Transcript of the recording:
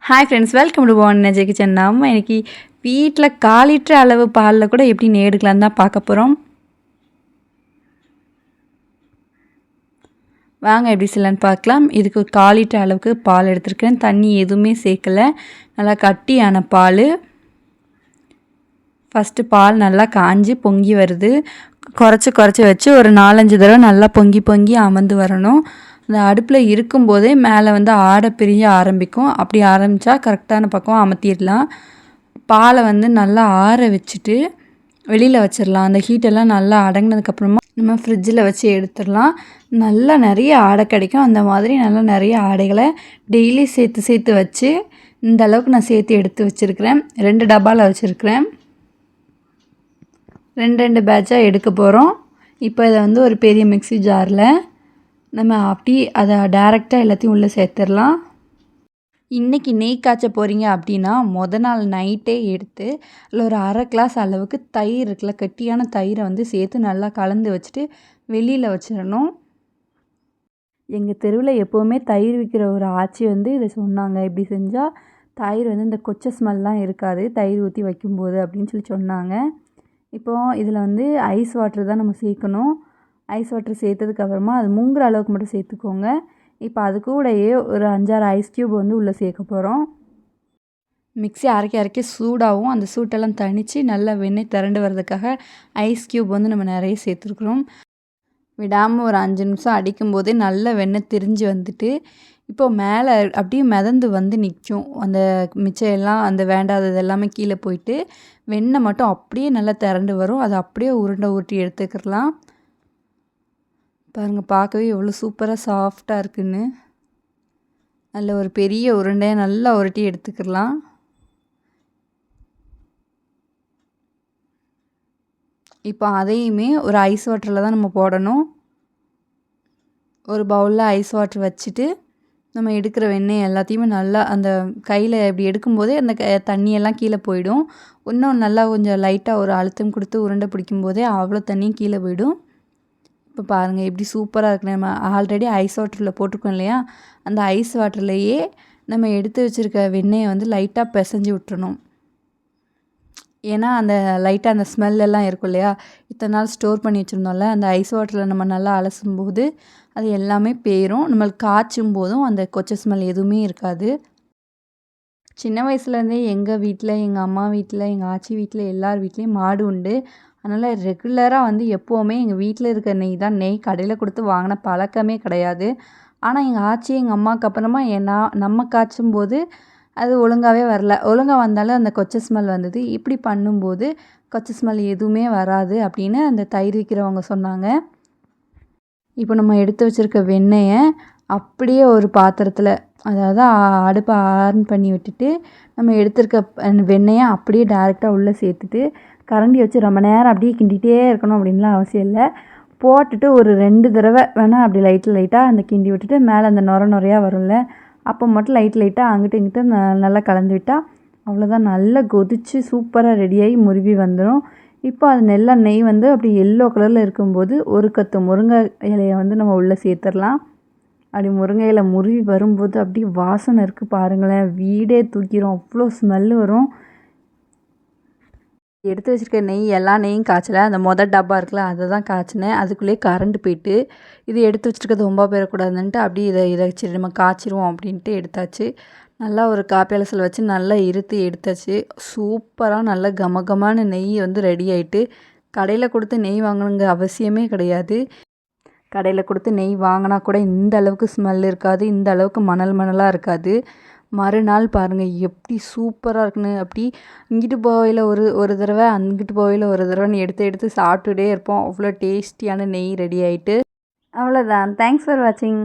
Hi friends, welcome to Jai kitchen. நம்ம இன்றைக்கி வீட்டில் 1/4 லிட்டர் அளவு பாலில் கூட எப்படி எடுக்கலான்னு தான் பார்க்க போகிறோம். வாங்க எப்படி செய்யலான்னு பார்க்கலாம். இதுக்கு 1/4 லிட்டர் அளவுக்கு பால் எடுத்துருக்கேன். தண்ணி எதுவுமே சேர்க்கலை, நல்லா கட்டியான பால். ஃபஸ்ட்டு பால் நல்லா காஞ்சி பொங்கி வருது. குறைச்சி வச்சு ஒரு 4-5 தடவை நல்லா பொங்கி அமர்ந்து வரணும். அந்த அடுப்பில் இருக்கும்போதே மேலே ஆடை பிரிய ஆரம்பிக்கும். அப்படி ஆரம்பித்தா கரெக்டான பக்கம் அமர்த்திடலாம். பாலை நல்லா ஆற வச்சுட்டு வெளியில் வச்சிடலாம். அந்த ஹீட்டெல்லாம் நல்லா அடங்கினதுக்கப்புறமா நம்ம ஃப்ரிட்ஜில் வச்சு எடுத்துடலாம். நல்லா நிறைய ஆடை கிடைக்கும். அந்த மாதிரி நல்லா நிறைய ஆடைகளை டெய்லி சேர்த்து வச்சு இந்த அளவுக்கு நான் சேர்த்து எடுத்து வச்சுருக்கிறேன். 2 டப்பாவில் வச்சுருக்கிறேன். 2 பேட்சாக எடுக்க போகிறோம். இப்போ இதை ஒரு பெரிய மிக்ஸி ஜாரில் நம்ம அப்படி அதை டைரெக்டாக எல்லாத்தையும் உள்ளே சேர்த்துடலாம். இன்றைக்கி நெய் காய்ச்ச போகிறீங்க அப்படின்னா நாள் நைட்டே எடுத்து அதில் ஒரு 1/2 கிளாஸ் அளவுக்கு தயிர் இருக்குல்ல, கட்டியான தயிரை சேர்த்து நல்லா கலந்து வச்சுட்டு வெளியில் வச்சிடணும். எங்கள் தெருவில் எப்போவுமே தயிர் விற்கிற ஒரு ஆச்சி இதை சொன்னாங்க. இப்படி செஞ்சால் தயிர் இந்த கொச்சை ஸ்மெல்லாம் இருக்காது தயிர் ஊற்றி வைக்கும்போது அப்படின்னு சொன்னாங்க. இப்போது இதில் ஐஸ் வாட்டர் தான் நம்ம சேர்க்கணும். ஐஸ் வாட்டர் சேர்த்ததுக்கப்புறமா அது முங்குற அளவுக்கு மட்டும் சேர்த்துக்கோங்க. இப்போ அது கூடயே ஒரு 5-6 ஐஸ் க்யூப் உள்ளே சேர்க்க போகிறோம். மிக்ஸி அரைக்க சூடாகவும் அந்த சூட்டெல்லாம் தணித்து நல்லா வெண்ணெய் திரண்டு வர்றதுக்காக ஐஸ் க்யூப் நம்ம நிறைய சேர்த்துருக்குறோம். விடாமல் ஒரு 5 நிமிஷம் அடிக்கும்போதே நல்லா வெண்ணெய் திரிஞ்சு வந்துட்டு இப்போது மேலே அப்படியே மிதந்து நிற்கும். அந்த மிச்சம் எல்லாம் அந்த வேண்டாதது எல்லாமே கீழே போயிட்டு வெண்ணெய் மட்டும் அப்படியே நல்லா திரண்டு வரும். அதை அப்படியே உருட்டி எடுத்துக்கிடலாம். பாருங்கள், பார்க்கவே எவ்வளோ சூப்பராக சாஃப்டாக இருக்குன்னு. நல்ல ஒரு பெரிய உருண்டையை நல்லா உருட்டி எடுத்துக்கலாம். இப்போ அதையுமே ஒரு ஐஸ் வாட்டரில் தான் நம்ம போடணும். ஒரு பவுலில் ஐஸ் வாட்டர் வச்சுட்டு நம்ம எடுக்கிற வெண்ணெய் எல்லாத்தையுமே நல்லா அந்த கையில் இப்படி எடுக்கும்போதே அந்த தண்ணியெல்லாம் கீழே போயிடும். இன்னும் நல்லா கொஞ்சம் லைட்டாக ஒரு அழுத்தம் கொடுத்து உருண்டை பிடிக்கும்போதே அவ்வளோ தண்ணியும் கீழே போயிடும். இப்போ பாருங்கள் எப்படி சூப்பராக இருக்குது. நம்ம ஆல்ரெடி ஐஸ் வாட்டரில் போட்டிருக்கோம் இல்லையா, அந்த ஐஸ் வாட்டர்லேயே நம்ம எடுத்து வச்சுருக்க வெண்ணெயை லைட்டாக பிசைஞ்சு விட்டுறணும். ஏன்னா அந்த லைட்டாக அந்த ஸ்மெல்லாம் இருக்கும் இல்லையா, இத்தனை நாள் ஸ்டோர் பண்ணி வச்சுருந்தோம்ல, அந்த ஐஸ் வாட்டரில் நம்ம நல்லா அலசும்போது அது எல்லாமே போயிடும். நம்மளுக்கு காய்ச்சும் போதும் அந்த கொச்சை ஸ்மெல் எதுவுமே இருக்காது. சின்ன வயசுலேருந்தே எங்கள் வீட்டில், எங்கள் அம்மா வீட்டில், எங்கள் ஆச்சி வீட்டில் எல்லார் வீட்லேயும் மாடு உண்டு. அதனால் ரெகுலராக எப்போவுமே எங்கள் வீட்டில் இருக்க நெய் தான். நெய் கடையில் கொடுத்து வாங்கின பழக்கமே கிடையாது. ஆனால் எங்கள் ஆச்சி எங்கள் அம்மாவுக்கு அப்புறமா நம்ம காய்ச்சும்போது அது ஒழுங்காகவே வரல. ஒழுங்காக வந்தாலும் அந்த கொச்சை ஸ்மெல் வந்தது. இப்படி பண்ணும்போது கொச்சை ஸ்மெல் எதுவுமே வராது அப்படின்னு அந்த தயிர் விற்கிறவங்க சொன்னாங்க. இப்போ நம்ம எடுத்து வச்சுருக்க வெண்ணெயை அப்படியே ஒரு பாத்திரத்தில், அதாவது அடுப்பை ஆன் பண்ணி விட்டுட்டு நம்ம எடுத்துருக்க வெண்ணெயை அப்படியே டேரெக்டாக உள்ளே சேர்த்துட்டு கரண்டி வச்சு ரொம்ப நேரம் அப்படியே கிண்டிகிட்டே இருக்கணும் அப்படின்லாம் அவசியம் இல்லை. போட்டுட்டு ஒரு 2 தடவை வேணால் அப்படி லைட்டாக அந்த கிண்டி விட்டுட்டு மேலே அந்த நுரையாக வரும்ல, அப்போ மட்டும் லைட்டாக அங்கிட்டு இங்கிட்டு நல்லா கலந்து விட்டால் அவ்வளோதான். நல்லா கொதித்து சூப்பராக ரெடியாகி முருவி வந்துடும். இப்போ அது நல்லா நெய் அப்படி எல்லோ கலரில் இருக்கும்போது ஒரு கத்து முருங்கை இலையை நம்ம உள்ளே சேர்த்துடலாம். அப்படி முருங்கை இலை முருவி வரும்போது அப்படி வாசனை இருக்குது பாருங்களேன், வீடே தூக்கிடும், அவ்வளோ ஸ்மெல்லு வரும். எடுத்து வச்சுருக்க நெய் எல்லா நெய்யும் காய்ச்சலை, அந்த டப்பா இருக்குல்ல அதை தான் காய்ச்சினேன். அதுக்குள்ளேயே கரண்ட் போயிட்டு இது எடுத்து வச்சுருக்கிறது ரொம்ப போயிடக்கூடாதுன்ட்டு அப்படியே இதை சரி நம்ம காய்ச்சிருவோம் அப்படின்ட்டு எடுத்தாச்சு. நல்லா ஒரு காப்பி அலசல் வச்சு நல்லா இருத்தி எடுத்தாச்சு. சூப்பராக நல்லா கமகமான நெய் ரெடி ஆகிட்டு. கடையில் கொடுத்து நெய் வாங்கணுங்கிற அவசியமே கிடையாது. கடையில் கொடுத்து நெய் வாங்கினா கூட இந்த அளவுக்கு ஸ்மெல் இருக்காது, இந்த அளவுக்கு மணலாக இருக்காது. மறுநாள் பாருங்கள் எப்படி சூப்பராக இருக்குன்னு. அப்படி இங்கிட்டு போவையில் ஒரு தடவை, அங்கிட்டு போவையில் ஒரு தடவைன்னு எடுத்து சாப்பிட்டுட்டே இருப்போம். அவ்வளோ டேஸ்டியான நெய் ரெடி ஆகிட்டு. அவ்வளோதான். தேங்க்ஸ் ஃபார் வாட்சிங்.